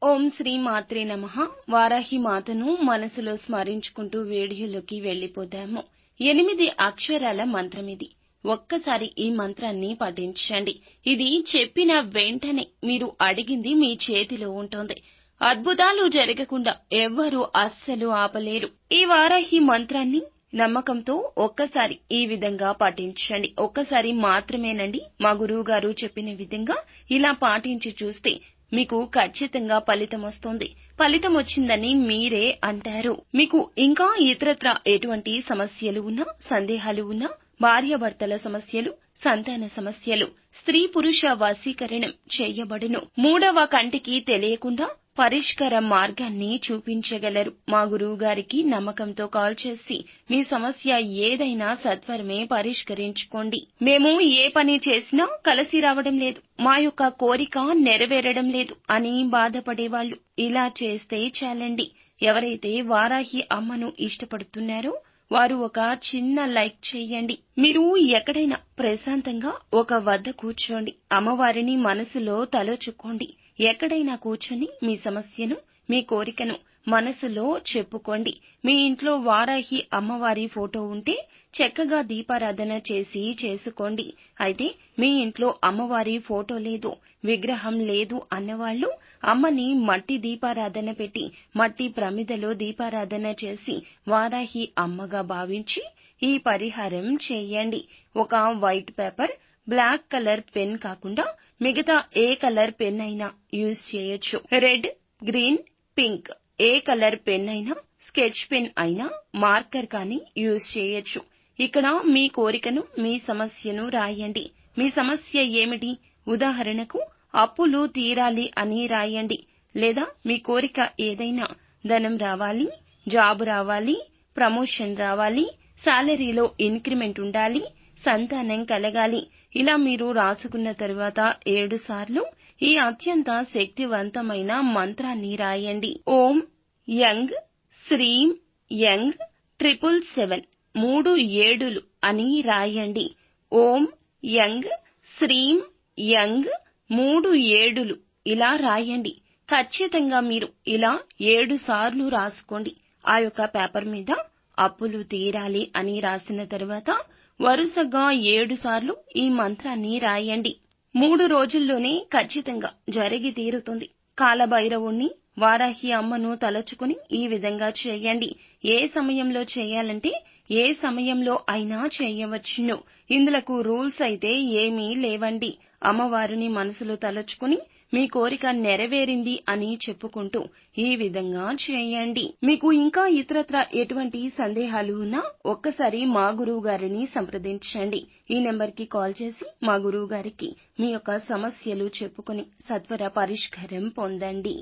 ఓం శ్రీ మాత్రే నమః. వారాహి మాతను మనసులో స్మరించుకుంటూ వీడియోలోకి వెళ్లిపోదాము. 8 అక్షరాల మంత్రమిది. ఒక్కసారి ఈ మంత్రాన్ని పఠించండి. ఇది చెప్పిన వెంటనే మీరు అడిగింది మీ చేతిలో ఉంటుంది. అద్భుతాలు జరగకుండా ఎవ్వరూ అస్సలు ఆపలేరు. ఈ వారాహి మంత్రాన్ని నమ్మకంతో ఒక్కసారి ఈ విధంగా పఠించండి. ఒక్కసారి మాత్రమేనండి. మా గురువు గారు చెప్పిన విధంగా ఇలా పాటించి చూస్తే మీకు ఖచ్చితంగా ఫలితం వస్తుంది. ఫలితం వచ్చిందని మీరే అంటారు. మీకు ఇంకా ఇతరత్రా ఎటువంటి సమస్యలు ఉన్నా, సందేహాలు ఉన్నా, భార్యాభర్తల సమస్యలు, సంతాన సమస్యలు, స్త్రీ పురుష వశీకరణం చేయబడును. మూడవ కంటికి తెలియకుండా పరిష్కార మార్గాన్ని చూపించగలరు. మా గురువు గారికి నమ్మకంతో కాల్ చేసి మీ సమస్య ఏదైనా సత్వరమే పరిష్కరించుకోండి. మేము ఏ పని చేసినా కలిసి రావడం లేదు, మా యొక్క కోరిక నెరవేరడం లేదు అని బాధపడేవాళ్లు ఇలా చేస్తే చాలండి. ఎవరైతే వారాహి అమ్మను ఇష్టపడుతున్నారో వారు ఒక చిన్న లైక్ చేయండి. మీరు ఎక్కడైనా ప్రశాంతంగా ఒక వద్ద కూర్చోండి. అమ్మవారిని మనసులో తలుచుకోండి. ఎక్కడైనా కూర్చొని మీ సమస్యను, మీ కోరికను మనసులో చెప్పుకోండి. మీ ఇంట్లో వారాహి అమ్మవారి ఫోటో ఉంటే చక్కగా దీపారాధన చేసుకోండి. అయితే మీ ఇంట్లో అమ్మవారి ఫోటో లేదు, విగ్రహం లేదు అన్నవాళ్లు అమ్మని మట్టి దీపారాధన పెట్టి మట్టి ప్రమిదలో దీపారాధన చేసి వారాహి అమ్మగా భావించి ఈ పరిహారం చేయండి. ఒక white paper, black colour pen కాకుండా మిగతా ఏ కలర్ పెన్ అయినా యూజ్ చేయొచ్చు. రెడ్, గ్రీన్, పింక్ ఏ కలర్ పెన్ అయినా, స్కెచ్ పెన్ అయినా, మార్కర్ కానీ యూజ్ చేయొచ్చు. ఇక్కడ మీ కోరికను, మీ సమస్యను రాయండి. మీ సమస్య ఏమిటి? ఉదాహరణకు అప్పులు తీరాలి అని రాయండి. లేదా మీ కోరిక ఏదైనా ధనం రావాలి, జాబ్ రావాలి, ప్రమోషన్ రావాలి, సాలరీలో ఇంక్రిమెంట్ ఉండాలి, సంతానం కలగాలి. ఇలా మీరు రాసుకున్న తరువాత 7 సార్లు ఈ అత్యంత శక్తివంతమైన మంత్రాన్ని రాయండి. ఓం యంగ్ శ్రీం యంగ్ 777 3 7లు అని రాయండి. ఓం యంగ్ శ్రీం యంగ్ 3 7లు ఇలా రాయండి. ఖచ్చితంగా మీరు ఇలా 7 సార్లు రాసుకోండి. ఆ యొక్క పేపర్ మీద అప్పులు తీరాలి అని రాసిన తరువాత వరుసగా 7 సార్లు ఈ మంత్రాన్ని రాయండి. 3 రోజుల్లోనే ఖచ్చితంగా జరిగి తీరుతుంది. కాలభైరవుణ్ణి, వారాహి అమ్మను తలుచుకుని ఈ విధంగా చేయండి. ఏ సమయంలో చేయాలంటే ఏ సమయంలో అయినా చేయవచ్చును. ఇందులకు రూల్స్ అయితే ఏమీ లేవండి. అమ్మవారిని మనసులో తలుచుకుని మీ కోరిక నెరవేరింది అని చెప్పుకుంటూ ఈ విధంగా చేయండి. మీకు ఇంకా ఇతరత్రా ఎటువంటి సందేహాలు ఉన్నా ఒక్కసారి మా గురువు గారిని సంప్రదించండి. ఈ నెంబర్కి కాల్ చేసి మా గురువు గారికి మీ యొక్క సమస్యలు చెప్పుకుని సత్వర పరిష్కారం పొందండి.